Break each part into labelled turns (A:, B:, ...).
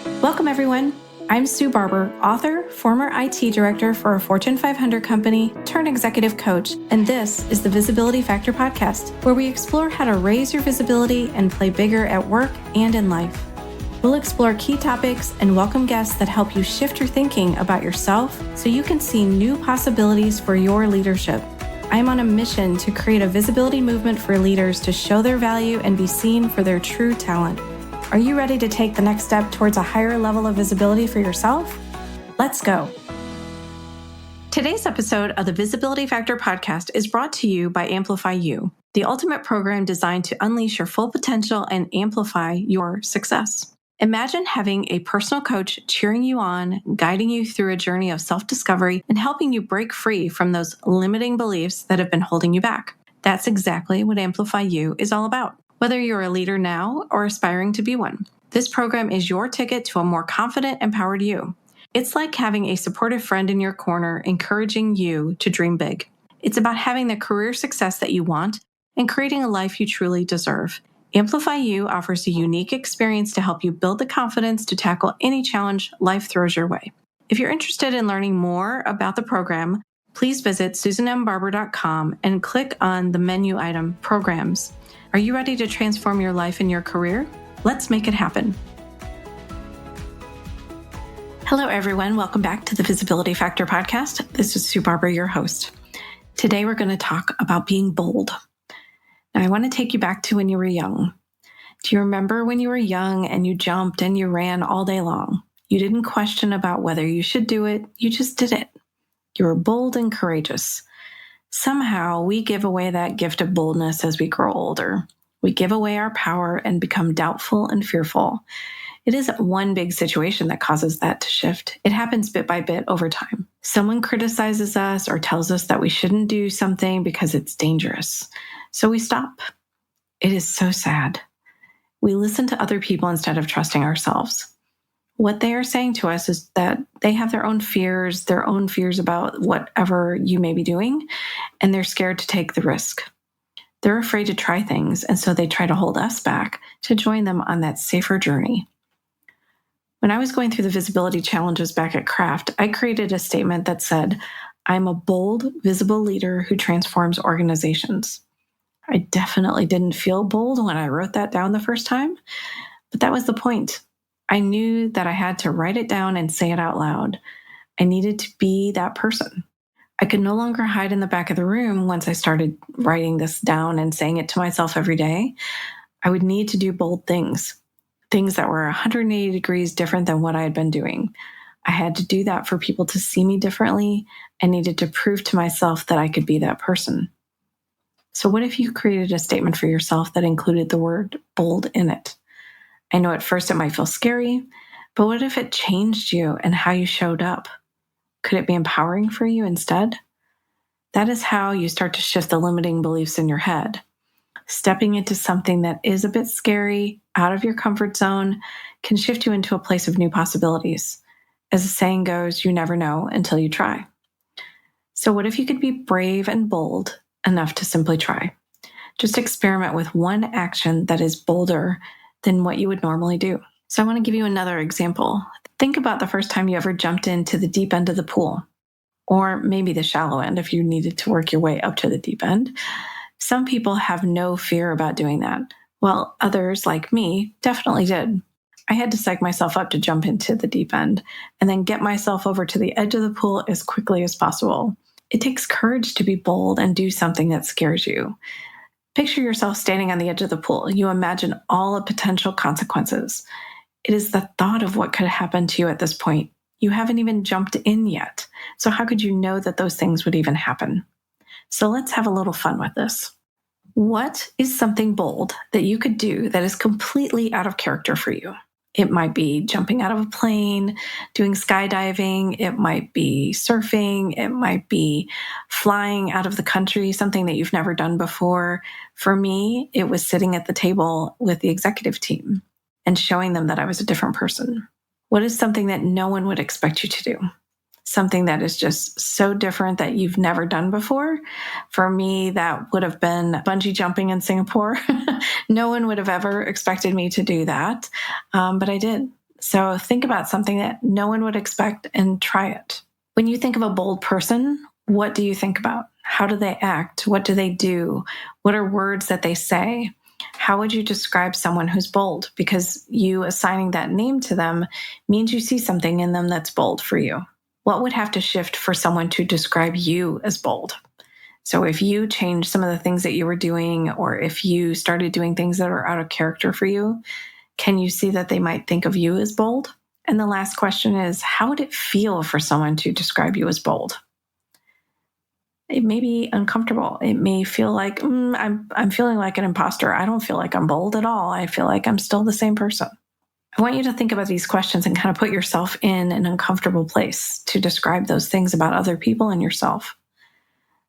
A: Welcome, everyone. I'm Sue Barber, author, former IT director for a Fortune 500 company, turned executive coach, and this is the Visibility Factor podcast, where we explore how to raise your visibility and play bigger at work and in life. We'll explore key topics and welcome guests that help you shift your thinking about yourself so you can see new possibilities for your leadership. I'm on a mission to create a visibility movement for leaders to show their value and be seen for their true talent. Are you ready to take the next step towards a higher level of visibility for yourself? Let's go. Today's episode of the Visibility Factor podcast is brought to you by Amplify You, the ultimate program designed to unleash your full potential and amplify your success. Imagine having a personal coach cheering you on, guiding you through a journey of self-discovery, and helping you break free from those limiting beliefs that have been holding you back. That's exactly what Amplify You is all about. Whether you're a leader now or aspiring to be one, this program is your ticket to a more confident, empowered you. It's like having a supportive friend in your corner, encouraging you to dream big. It's about having the career success that you want and creating a life you truly deserve. Amplify You offers a unique experience to help you build the confidence to tackle any challenge life throws your way. If you're interested in learning more about the program, please visit susanmbarber.com and click on the menu item Programs. Are you ready to transform your life and your career? Let's make it happen. Hello, everyone. Welcome back to the Visibility Factor podcast. This is Sue Barber, your host. Today, we're going to talk about being bold. Now, I want to take you back to when you were young. Do you remember when you were young and you jumped and you ran all day long? You didn't question about whether you should do it. You just did it. You were bold and courageous. Somehow, we give away that gift of boldness as we grow older. We give away our power and become doubtful and fearful. It isn't one big situation that causes that to shift. It happens bit by bit over time. Someone criticizes us or tells us that we shouldn't do something because it's dangerous. So we stop. It is so sad. We listen to other people instead of trusting ourselves. What they are saying to us is that they have their own fears about whatever you may be doing, and they're scared to take the risk. They're afraid to try things, and so they try to hold us back to join them on that safer journey. When I was going through the visibility challenges back at Kraft, I created a statement that said, "I'm a bold, visible leader who transforms organizations." I definitely didn't feel bold when I wrote that down the first time, but that was the point. I knew that I had to write it down and say it out loud. I needed to be that person. I could no longer hide in the back of the room once I started writing this down and saying it to myself every day. I would need to do bold things that were 180 degrees different than what I had been doing. I had to do that for people to see me differently. I needed to prove to myself that I could be that person. So what if you created a statement for yourself that included the word bold in it? I know at first it might feel scary, but what if it changed you and how you showed up? Could it be empowering for you instead? That is how you start to shift the limiting beliefs in your head. Stepping into something that is a bit scary, out of your comfort zone, can shift you into a place of new possibilities. As the saying goes, you never know until you try. So what if you could be brave and bold enough to simply try? Just experiment with one action that is bolder than what you would normally do. So I want to give you another example. Think about the first time you ever jumped into the deep end of the pool, or maybe the shallow end if you needed to work your way up to the deep end. Some people have no fear about doing that, while others, like me, definitely did. I had to psych myself up to jump into the deep end and then get myself over to the edge of the pool as quickly as possible. It takes courage to be bold and do something that scares you. Picture yourself standing on the edge of the pool. You imagine all the potential consequences. It is the thought of what could happen to you at this point. You haven't even jumped in yet. So how could you know that those things would even happen? So let's have a little fun with this. What is something bold that you could do that is completely out of character for you? It might be jumping out of a plane, doing skydiving. It might be surfing. It might be flying out of the country, something that you've never done before. For me, it was sitting at the table with the executive team and showing them that I was a different person. What is something that no one would expect you to do? Something that is just so different that you've never done before. For me, that would have been bungee jumping in Singapore. No one would have ever expected me to do that, but I did. So think about something that no one would expect and try it. When you think of a bold person, what do you think about? How do they act? What do they do? What are words that they say? How would you describe someone who's bold? Because you assigning that name to them means you see something in them that's bold for you. What would have to shift for someone to describe you as bold? So if you change some of the things that you were doing, or if you started doing things that are out of character for you, can you see that they might think of you as bold? And the last question is, how would it feel for someone to describe you as bold? It may be uncomfortable. It may feel like, I'm feeling like an imposter. I don't feel like I'm bold at all. I feel like I'm still the same person. I want you to think about these questions and kind of put yourself in an uncomfortable place to describe those things about other people and yourself.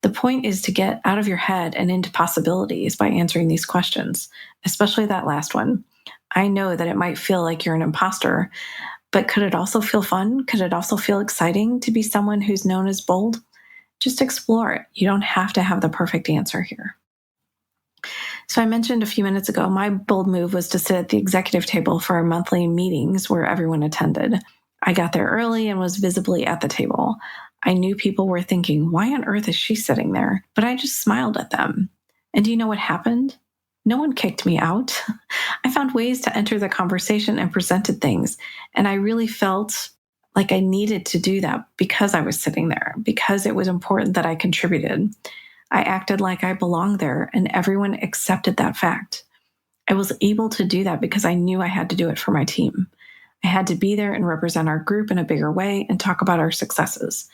A: The point is to get out of your head and into possibilities by answering these questions, especially that last one. I know that it might feel like you're an imposter, but could it also feel fun? Could it also feel exciting to be someone who's known as bold? Just explore it. You don't have to have the perfect answer here. So I mentioned a few minutes ago, my bold move was to sit at the executive table for our monthly meetings where everyone attended. I got there early and was visibly at the table. I knew people were thinking, why on earth is she sitting there? But I just smiled at them. And do you know what happened? No one kicked me out. I found ways to enter the conversation and presented things. And I really felt like I needed to do that because I was sitting there, because it was important that I contributed. I acted like I belonged there, and everyone accepted that fact. I was able to do that because I knew I had to do it for my team. I had to be there and represent our group in a bigger way and talk about our successes.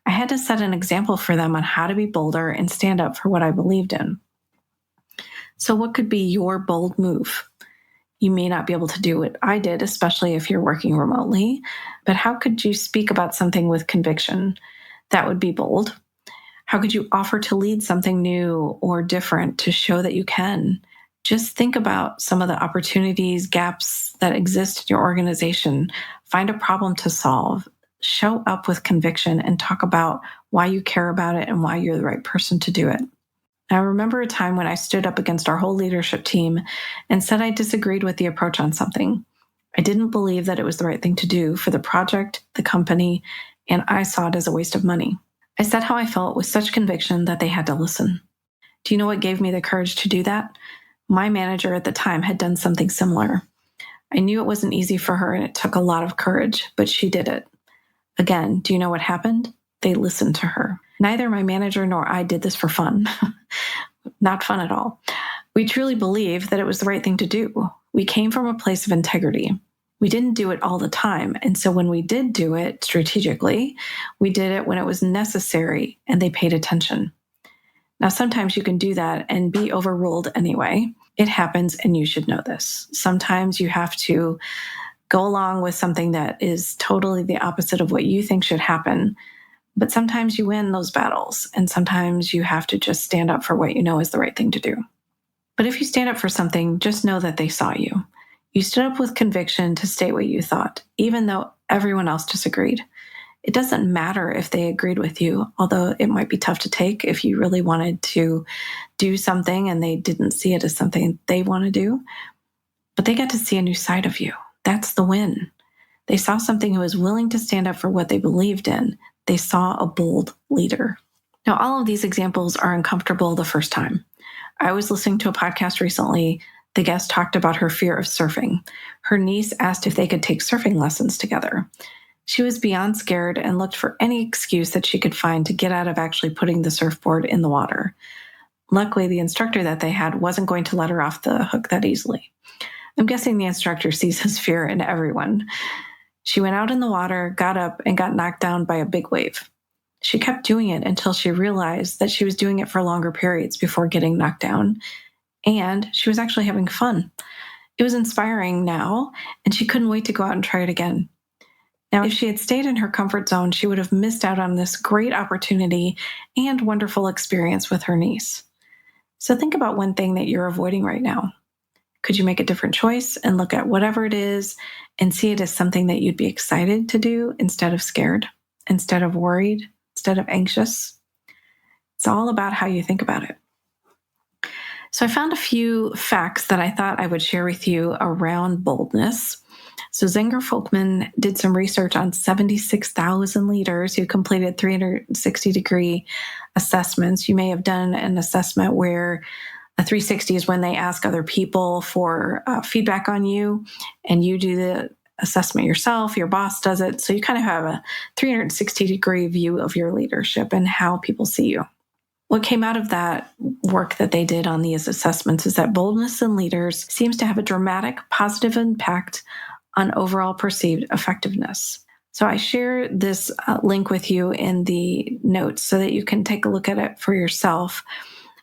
A: I had to set an example for them on how to be bolder and stand up for what I believed in. So what could be your bold move? You may not be able to do what I did, especially if you're working remotely, but how could you speak about something with conviction? That would be bold. How could you offer to lead something new or different to show that you can? Just think about some of the opportunities, gaps that exist in your organization. Find a problem to solve. Show up with conviction and talk about why you care about it and why you're the right person to do it. I remember a time when I stood up against our whole leadership team and said I disagreed with the approach on something. I didn't believe that it was the right thing to do for the project, the company, and I saw it as a waste of money. I said how I felt with such conviction that they had to listen. Do you know what gave me the courage to do that? My manager at the time had done something similar. I knew it wasn't easy for her and it took a lot of courage, but she did it. Again, do you know what happened? They listened to her. Neither my manager nor I did this for fun. Not fun at all. We truly believed that it was the right thing to do. We came from a place of integrity. We didn't do it all the time. And so when we did do it strategically, we did it when it was necessary and they paid attention. Now, sometimes you can do that and be overruled anyway. It happens and you should know this. Sometimes you have to go along with something that is totally the opposite of what you think should happen. But sometimes you win those battles, and sometimes you have to just stand up for what you know is the right thing to do. But if you stand up for something, just know that they saw you. You stood up with conviction to state what you thought, even though everyone else disagreed. It doesn't matter if they agreed with you, although it might be tough to take if you really wanted to do something and they didn't see it as something they want to do. But they got to see a new side of you. That's the win. They saw something who was willing to stand up for what they believed in. They saw a bold leader. Now, all of these examples are uncomfortable the first time. I was listening to a podcast recently. The guest talked about her fear of surfing. Her niece asked if they could take surfing lessons together. She was beyond scared and looked for any excuse that she could find to get out of actually putting the surfboard in the water. Luckily, the instructor that they had wasn't going to let her off the hook that easily. I'm guessing the instructor sees his fear in everyone. She went out in the water, got up, and got knocked down by a big wave. She kept doing it until she realized that she was doing it for longer periods before getting knocked down, and she was actually having fun. It was inspiring now, and she couldn't wait to go out and try it again. Now, if she had stayed in her comfort zone, she would have missed out on this great opportunity and wonderful experience with her niece. So think about one thing that you're avoiding right now. Could you make a different choice and look at whatever it is and see it as something that you'd be excited to do instead of scared, instead of worried, instead of anxious? It's all about how you think about it. So I found a few facts that I thought I would share with you around boldness. So Zenger Folkman did some research on 76,000 leaders who completed 360-degree assessments. You may have done an assessment where a 360 is when they ask other people for feedback on you, and you do the assessment yourself. Your boss does it. So you kind of have a 360-degree view of your leadership and how people see you. What came out of that work that they did on these assessments is that boldness in leaders seems to have a dramatic positive impact on overall perceived effectiveness. So I share this link with you in the notes so that you can take a look at it for yourself.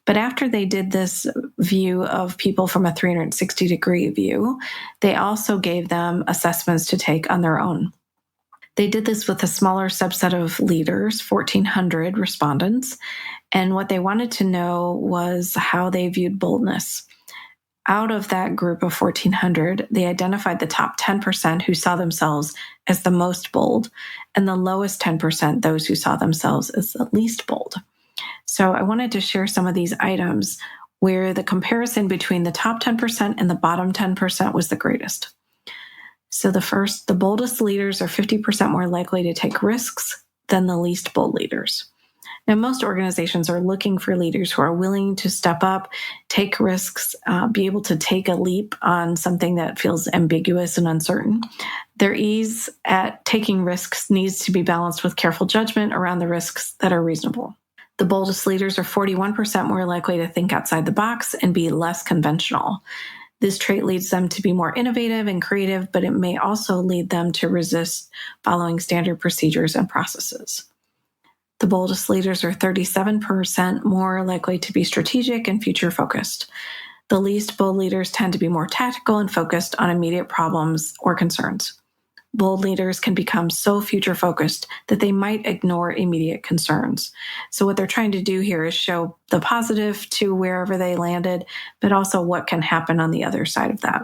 A: But after they did this view of people from a 360-degree view, they also gave them assessments to take on their own. They did this with a smaller subset of leaders, 1,400 respondents, and what they wanted to know was how they viewed boldness. Out of that group of 1,400, they identified the top 10% who saw themselves as the most bold, and the lowest 10%, those who saw themselves as the least bold. So I wanted to share some of these items where the comparison between the top 10% and the bottom 10% was the greatest. So the boldest leaders are 50% more likely to take risks than the least bold leaders. Now, most organizations are looking for leaders who are willing to step up, take risks, be able to take a leap on something that feels ambiguous and uncertain. Their ease at taking risks needs to be balanced with careful judgment around the risks that are reasonable. The boldest leaders are 41% more likely to think outside the box and be less conventional. This trait leads them to be more innovative and creative, but it may also lead them to resist following standard procedures and processes. The boldest leaders are 37% more likely to be strategic and future-focused. The least bold leaders tend to be more tactical and focused on immediate problems or concerns. Bold leaders can become so future-focused that they might ignore immediate concerns. So what they're trying to do here is show the positive to wherever they landed, but also what can happen on the other side of that.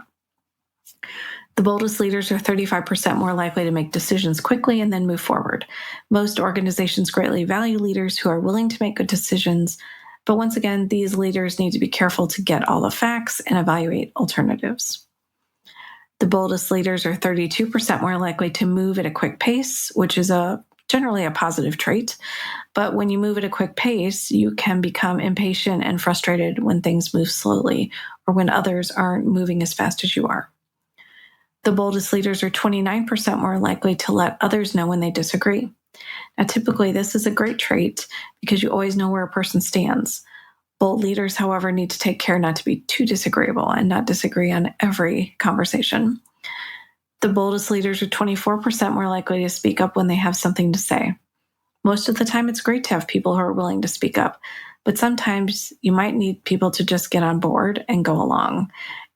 A: The boldest leaders are 35% more likely to make decisions quickly and then move forward. Most organizations greatly value leaders who are willing to make good decisions, but once again, these leaders need to be careful to get all the facts and evaluate alternatives. The boldest leaders are 32% more likely to move at a quick pace, which is generally a positive trait. But when you move at a quick pace, you can become impatient and frustrated when things move slowly or when others aren't moving as fast as you are. The boldest leaders are 29% more likely to let others know when they disagree. Now, typically, this is a great trait because you always know where a person stands. Bold leaders, however, need to take care not to be too disagreeable and not disagree on every conversation. The boldest leaders are 24% more likely to speak up when they have something to say. Most of the time, it's great to have people who are willing to speak up, but sometimes you might need people to just get on board and go along.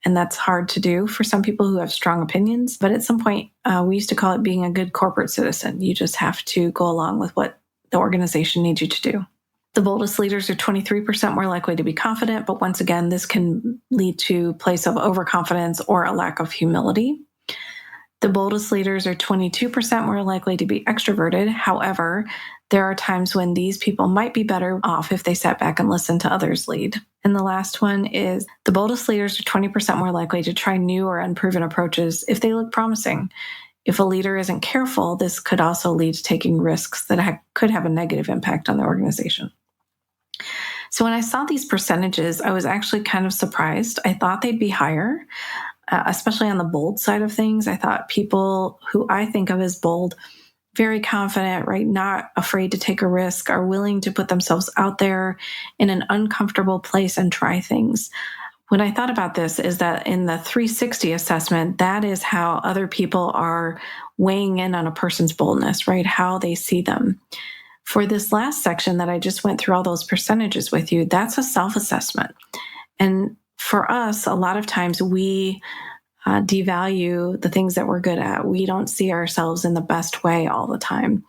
A: And that's hard to do for some people who have strong opinions. But at some point, we used to call it being a good corporate citizen. You just have to go along with what the organization needs you to do. The boldest leaders are 23% more likely to be confident, but once again, this can lead to a place of overconfidence or a lack of humility. The boldest leaders are 22% more likely to be extroverted. However, there are times when these people might be better off if they sat back and listened to others lead. And the last one is the boldest leaders are 20% more likely to try new or unproven approaches if they look promising. If a leader isn't careful, this could also lead to taking risks that could have a negative impact on the organization. So when I saw these percentages, I was actually kind of surprised. I thought they'd be higher, especially on the bold side of things. I thought people who I think of as bold, very confident, right, not afraid to take a risk, are willing to put themselves out there in an uncomfortable place and try things. When I thought about this is that in the 360 assessment, that is how other people are weighing in on a person's boldness, right, how they see them. For this last section that I just went through all those percentages with you, that's a self-assessment. And for us, a lot of times we devalue the things that we're good at. We don't see ourselves in the best way all the time.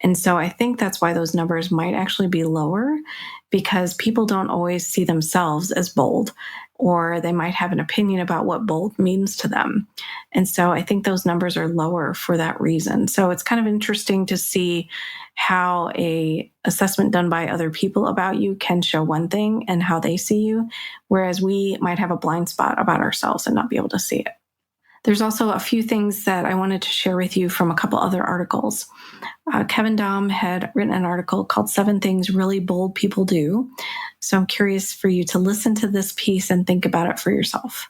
A: And so I think that's why those numbers might actually be lower, because people don't always see themselves as bold, or they might have an opinion about what bold means to them. And so I think those numbers are lower for that reason. So it's kind of interesting to see how a assessment done by other people about you can show one thing and how they see you, whereas we might have a blind spot about ourselves and not be able to see it. There's also a few things that I wanted to share with you from a couple other articles. Kevin Daum had written an article called 7 Things Really Bold People Do. So I'm curious for you to listen to this piece and think about it for yourself.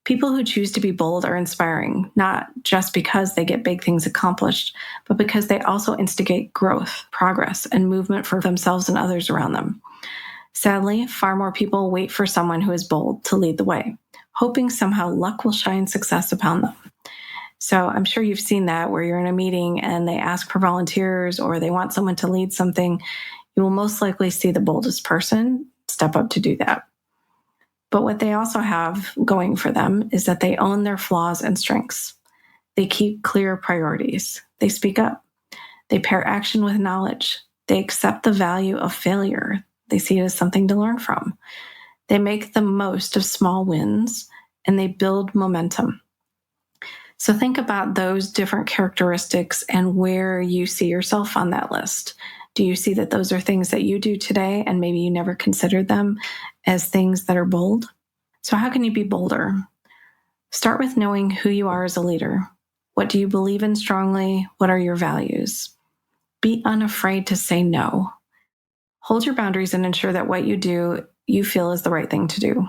A: People who choose to be bold are inspiring, not just because they get big things accomplished, but because they also instigate growth, progress, and movement for themselves and others around them. Sadly, far more people wait for someone who is bold to lead the way, hoping somehow luck will shine success upon them. So I'm sure you've seen that where you're in a meeting and they ask for volunteers or they want someone to lead something. You will most likely see the boldest person step up to do that. But what they also have going for them is that they own their flaws and strengths. They keep clear priorities. They speak up. They pair action with knowledge. They accept the value of failure. They see it as something to learn from. They make the most of small wins, and they build momentum. So think about those different characteristics and where you see yourself on that list. Do you see that those are things that you do today and maybe you never considered them as things that are bold? So how can you be bolder? Start with knowing who you are as a leader. What do you believe in strongly? What are your values? Be unafraid to say no. Hold your boundaries and ensure that what you do, you feel is the right thing to do.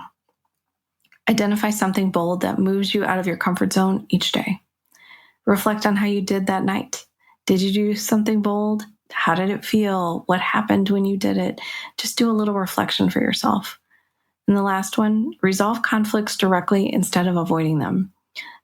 A: Identify something bold that moves you out of your comfort zone each day. Reflect on how you did that night. Did you do something bold? How did it feel? What happened when you did it? Just do a little reflection for yourself. And the last one, resolve conflicts directly instead of avoiding them.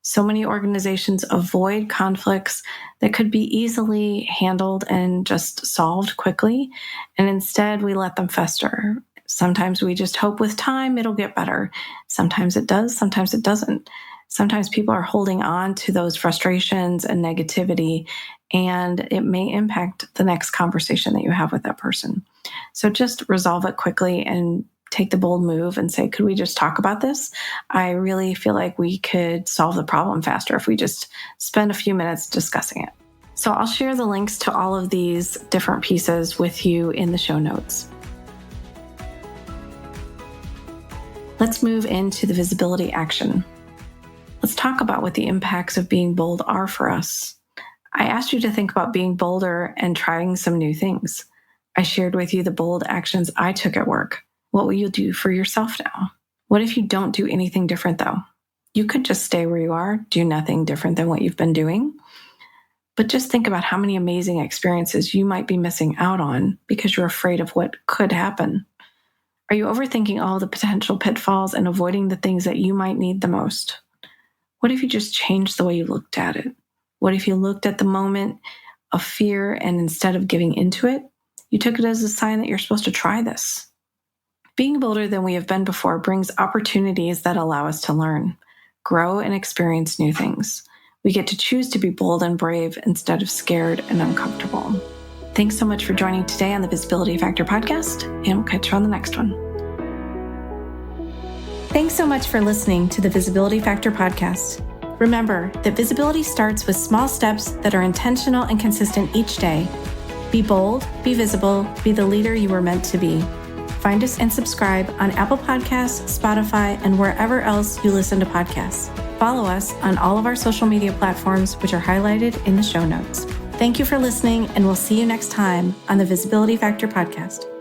A: So many organizations avoid conflicts that could be easily handled and just solved quickly. And instead, we let them fester. Sometimes we just hope with time it'll get better. Sometimes it does, sometimes it doesn't. Sometimes people are holding on to those frustrations and negativity, and it may impact the next conversation that you have with that person. So just resolve it quickly and take the bold move and say, could we just talk about this? I really feel like we could solve the problem faster if we just spend a few minutes discussing it. So I'll share the links to all of these different pieces with you in the show notes. Let's move into the visibility action. Let's talk about what the impacts of being bold are for us. I asked you to think about being bolder and trying some new things. I shared with you the bold actions I took at work. What will you do for yourself now? What if you don't do anything different, though? You could just stay where you are, do nothing different than what you've been doing. But just think about how many amazing experiences you might be missing out on because you're afraid of what could happen. Are you overthinking all the potential pitfalls and avoiding the things that you might need the most? What if you just changed the way you looked at it? What if you looked at the moment of fear and instead of giving into it, you took it as a sign that you're supposed to try this? Being bolder than we have been before brings opportunities that allow us to learn, grow, and experience new things. We get to choose to be bold and brave instead of scared and uncomfortable. Thanks so much for joining today on the Visibility Factor podcast, and we'll catch you on the next one. Thanks so much for listening to the Visibility Factor podcast. Remember that visibility starts with small steps that are intentional and consistent each day. Be bold, be visible, be the leader you were meant to be. Find us and subscribe on Apple Podcasts, Spotify, and wherever else you listen to podcasts. Follow us on all of our social media platforms, which are highlighted in the show notes. Thank you for listening, and we'll see you next time on the Visibility Factor podcast.